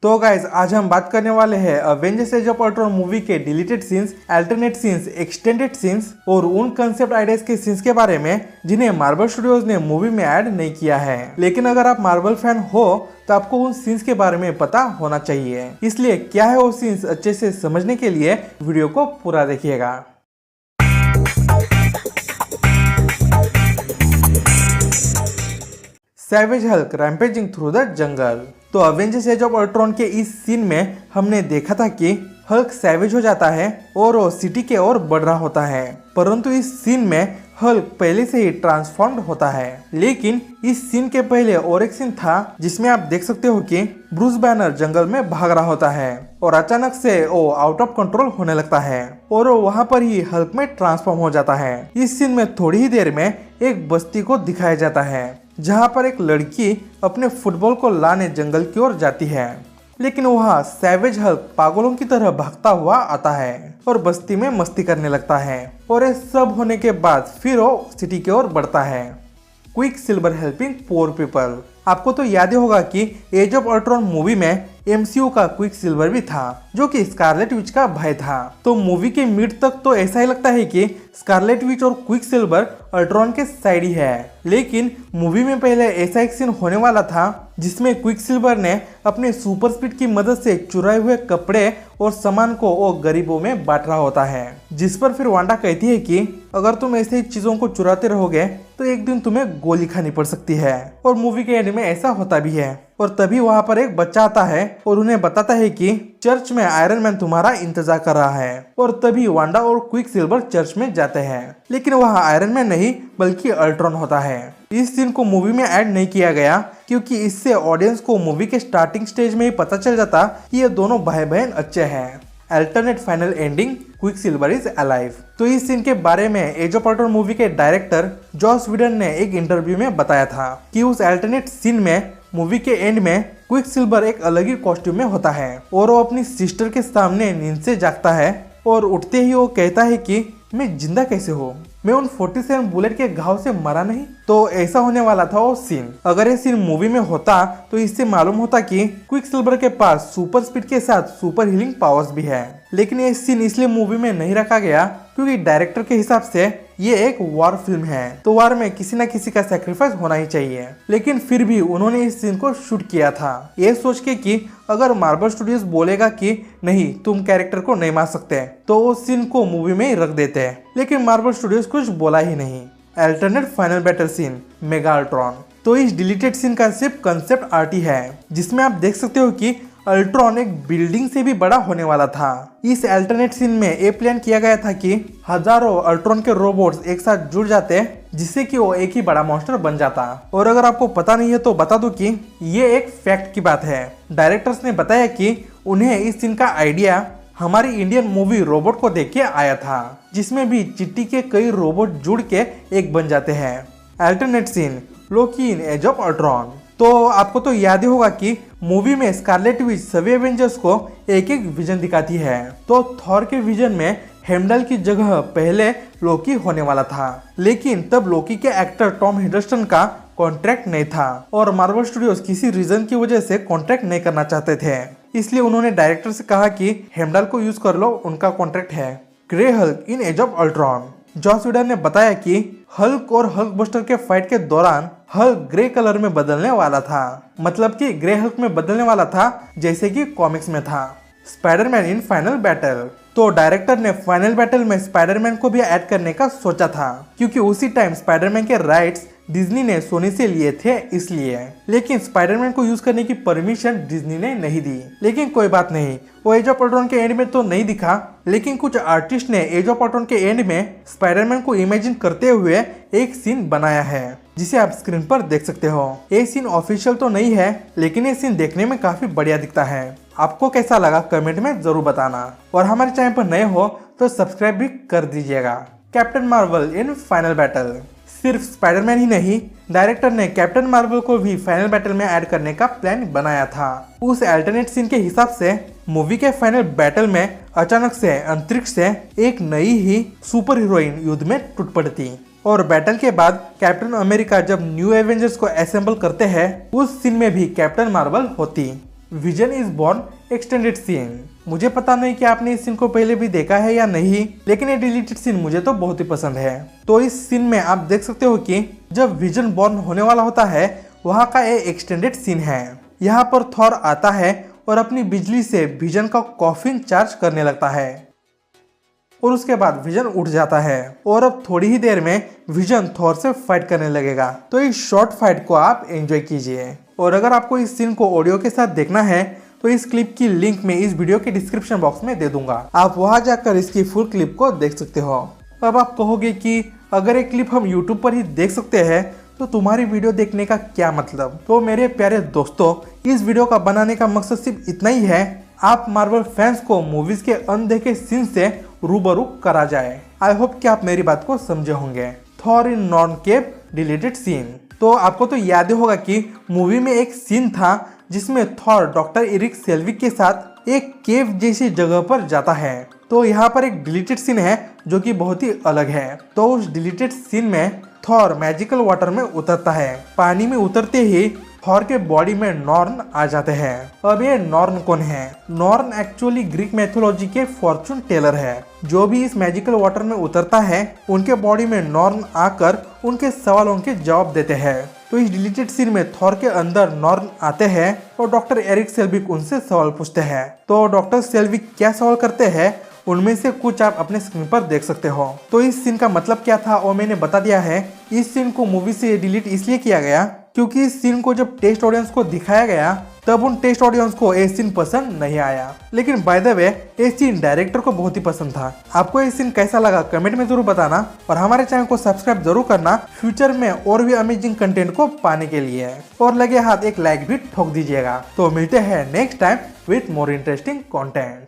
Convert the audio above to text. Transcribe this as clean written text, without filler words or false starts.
तो गाइस आज हम बात करने वाले हैं Avengers Age of Ultron movie के deleted scenes, alternate scenes, extended scenes और उन कंसेप्ट आइडियाज के सीन्स के बारे में जिन्हें मार्वल स्टूडियोज ने मूवी में ऐड नहीं किया है। लेकिन अगर आप मार्वल फैन हो तो आपको उन सीन्स के बारे में पता होना चाहिए। इसलिए क्या है वो सीन्स अच्छे से समझने के लिए वीडियो को पूरा देखिएगा। Savage Hulk rampaging through the jungle. तो अवेंजर्स एज ऑफ अल्ट्रॉन के इस सीन में हमने देखा था कि हल्क सैवेज हो जाता है और वो सिटी के ओर बढ़ रहा होता है, परंतु इस सीन में हल्क पहले से ही ट्रांसफॉर्म्ड होता है। लेकिन इस सीन के पहले और एक सीन था जिसमें आप देख सकते हो कि ब्रूस बैनर जंगल में भाग रहा होता है और अचानक से वो आउट ऑफ कंट्रोल होने लगता है और वो वहां पर ही हल्क में ट्रांसफॉर्म हो जाता है। इस सीन में थोड़ी ही देर में एक बस्ती को दिखाया जाता है जहां पर एक लड़की अपने फुटबॉल को लाने जंगल की ओर जाती है, लेकिन वहां सैवेज हल्क पागलों की तरह भागता हुआ आता है और बस्ती में मस्ती करने लगता है। और ये सब होने के बाद फिर वो सिटी की ओर बढ़ता है। Quick silver helping poor people. आपको तो याद ही होगा कि एज ऑफ अल्ट्रॉन मूवी में MCU का क्विक सिल्वर भी था जो कि स्कारलेट विच का भाई था। तो मूवी के मिड तक तो ऐसा ही लगता है कि स्कारलेट विच और क्विक सिल्वर अल्ट्रॉन के साइड ही है, लेकिन मूवी में पहले ऐसा एक सीन होने वाला था जिसमें क्विक सिल्वर ने अपने सुपर स्पीड की मदद से चुराए हुए कपड़े और सामान को वो गरीबों में बांट रहा होता है, जिस पर फिर वांडा कहती है कि अगर तुम ऐसे ही चीजों को चुराते रहोगे तो एक दिन तुम्हें गोली खानी पड़ सकती है। और मूवी के एंड में ऐसा होता भी है। और तभी वहां पर एक बच्चा आता है और उन्हें बताता है कि चर्च में आयरन मैन तुम्हारा इंतजार कर रहा है। और तभी वांडा और क्विक सिल्वर चर्च में जाते हैं, लेकिन वहां आयरन मैन नहीं बल्कि अल्ट्रॉन होता है। इस सीन को मूवी में ऐड नहीं किया गया क्योंकि इससे ऑडियंस को मूवी के स्टार्टिंग स्टेज में ही पता चल जाता कि ये दोनों भाई बहन अच्छे हैं। Alternate final ending, quick silver is alive. तो इस सीन के बारे में एज ऑफ अल्ट्रॉन मूवी के डायरेक्टर जॉस व्हीडन ने एक इंटरव्यू में बताया था कि उस अल्टरनेट सीन में मूवी के एंड में क्विक सिल्वर एक अलग ही कॉस्ट्यूम में होता है और वो अपनी सिस्टर के सामने नींद से जागता है और उठते ही वो कहता है कि मैं जिंदा कैसे हूँ, मैं उन 47 बुलेट के घाव से मरा नहीं। तो ऐसा होने वाला था वो सीन। अगर ये सीन मूवी में होता तो इससे मालूम होता कि क्विक सिल्वर के पास सुपर स्पीड के साथ सुपर हीलिंग पावर्स भी है। लेकिन ये सीन इसलिए मूवी में नहीं रखा गया क्योंकि डायरेक्टर के हिसाब से ये एक वॉर फिल्म है, तो वॉर में किसी न किसी का सैक्रिफाइस होना ही चाहिए। लेकिन फिर भी उन्होंने इस सीन को शूट किया था ये सोच के कि अगर मार्वल स्टूडियोज बोलेगा कि नहीं तुम कैरेक्टर को नहीं मार सकते तो उस सीन को मूवी में ही रख देते, लेकिन मार्वल स्टूडियोज कुछ बोला ही नहीं। Alternate final battle scene, mega Ultron. तो इस डिलीटेड सीन का सिर्फ कंसेप्ट आर्ट ही है जिसमें आप देख सकते हो कि अल्ट्रॉन एक बिल्डिंग से भी बड़ा होने वाला था। इस अल्टरनेट सीन में ये प्लान किया गया था कि हजारों अल्ट्रॉन के रोबोट्स एक साथ जुड़ जाते जिससे कि वो एक ही बड़ा मॉन्स्टर बन जाता। और अगर आपको पता नहीं है तो बता दूं कि ये एक फैक्ट की बात है। डायरेक्टर्स ने बताया कि उन्हें इस सीन का आइडिया हमारी इंडियन मूवी रोबोट को देख के आया था, जिसमें भी चिट्टी के कई रोबोट जुड़ के एक बन जाते हैं। Alternate scene, Loki in as of Ultron. तो आपको तो याद ही होगा कि मूवी में स्कारलेट विच सभी एवेंजर्स को एक एक विजन दिखाती है। तो थॉर के विजन में हेमडल की जगह पहले लोकी होने वाला था, लेकिन तब लोकी के एक्टर टॉम हिडलस्टन का कॉन्ट्रैक्ट नहीं था और मार्वल स्टूडियोज किसी रीजन की वजह से कॉन्ट्रैक्ट नहीं करना चाहते थे। इसलिए उन्होंने डायरेक्टर से कहा कि हेमडल को यूज कर लो, उनका कॉन्ट्रैक्ट है। Grey Hulk in as of Ultron. Joss Whedon ने बताया कि हल्क और हल्क बस्टर के फाइट के दौरान हल्क ग्रे कलर में बदलने वाला था, मतलब कि ग्रे हल्क में बदलने वाला था जैसे कि कॉमिक्स में था। Spiderman in final battle. तो डायरेक्टर ने फाइनल बैटल में स्पाइडरमैन को भी ऐड करने का सोचा था क्योंकि उसी टाइम स्पाइडरमैन के राइट्स डिज्नी ने सोनी से लिए थे इसलिए, लेकिन स्पाइडरमैन को यूज करने की परमिशन डिज्नी ने नहीं दी। लेकिन कोई बात नहीं, वो एज ऑफ अल्ट्रॉन के एंड में तो नहीं दिखा, लेकिन कुछ आर्टिस्ट ने एज ऑफ अल्ट्रॉन के एंड में स्पाइडरमैन को इमेजिन करते हुए एक सीन बनाया है जिसे आप स्क्रीन पर देख सकते हो। ये सीन ऑफिशियल तो नहीं है, लेकिन ये सीन देखने में काफी बढ़िया दिखता है। आपको कैसा लगा कमेंट में जरूर बताना और हमारे चैनल पर नए हो तो सब्सक्राइब भी कर दीजिएगा। Captain Marvel in final battle. सिर्फ स्पाइडरमैन ही नहीं, डायरेक्टर ने कैप्टन मार्वल को भी फाइनल बैटल में ऐड करने का प्लान बनाया था। उस अल्टरनेट सीन के हिसाब से मूवी के फाइनल बैटल में अचानक से अंतरिक्ष से एक नई ही सुपर हीरोइन युद्ध में टूट पड़ती और बैटल के बाद कैप्टन अमेरिका जब न्यू एवेंजर्स को असेंबल करते हैं उस सीन में भी कैप्टन मार्वल होती। Vision is born extended scene. मुझे पता नहीं कि आपने इस सीन को पहले भी देखा है या नहीं, लेकिन ये डिलीटेड सीन मुझे तो बहुत ही पसंद है। तो इस सीन में आप देख सकते हो कि जब विजन बॉर्न होने वाला होता है वहाँ का ये एक्सटेंडेड सीन है। यहाँ पर थॉर आता है और अपनी बिजली से विजन का कॉफिन चार्ज करने लगता है और उसके बाद विजन उठ जाता है और अब थोड़ी ही देर में विजन थॉर से फाइट करने लगेगा। तो इस शॉर्ट फाइट को आप एंजॉय कीजिए। और अगर आपको इस सीन को ऑडियो के साथ देखना है तो इस क्लिप की लिंक मैं इस वीडियो के डिस्क्रिप्शन बॉक्स में दे दूंगा, आप वहां जाकर इसकी फुल क्लिप को देख सकते हो। अब आप कहोगे कि अगर एक क्लिप हम यूट्यूब पर ही देख सकते हैं तो तुम्हारी वीडियो देखने का क्या मतलब। तो मेरे प्यारे दोस्तों, इस वीडियो का बनाने का मकसद सिर्फ इतना ही है, आप मार्वल फैंस को मूवीज के अनदेखे सीन से रूबरू करा जाए। आई होप कि आप मेरी बात को समझे होंगे। थॉर इन नॉर्न केव डिलीटेड सीन। तो आपको तो याद ही होगा कि मूवी में एक सीन था जिसमें थॉर डॉक्टर एरिक सेल्विक के साथ एक केव जैसी जगह पर जाता है। तो यहाँ पर एक डिलीटेड सीन है जो कि बहुत ही अलग है। तो उस डिलीटेड सीन में थॉर मैजिकल वाटर में उतरता है। पानी में उतरते ही थॉर के बॉडी में नॉर्न आ जाते हैं। अब ये नॉर्न कौन है? नॉर्न एक्चुअली ग्रीक मैथोलॉजी के फॉर्चून टेलर है। जो भी इस मैजिकल वाटर में उतरता है उनके बॉडी में नॉर्न आकर उनके सवालों के जवाब देते हैं। तो इस डिलीटेड सीन में थॉर के अंदर नॉर्न आते हैं और डॉक्टर एरिक सेल्विक उनसे सवाल पूछते हैं। तो डॉक्टर सेल्विक क्या सवाल करते हैं उनमें से कुछ आप अपने स्क्रीन पर देख सकते हो। तो इस सीन का मतलब क्या था वो मैंने बता दिया है। इस सीन को मूवी से डिलीट इसलिए किया गया क्योंकि इस सीन को जब टेस्ट ऑडियंस को दिखाया गया तब उन टेस्ट ऑडियंस को ये सीन पसंद नहीं आया। लेकिन बाय द वे ये सीन डायरेक्टर को बहुत ही पसंद था। आपको ये सीन कैसा लगा कमेंट में जरूर बताना और हमारे चैनल को सब्सक्राइब जरूर करना फ्यूचर में और भी अमेजिंग कंटेंट को पाने के लिए। और लगे हाथ एक लाइक भी ठोक दीजिएगा। तो मिलते हैं next time with more interesting content.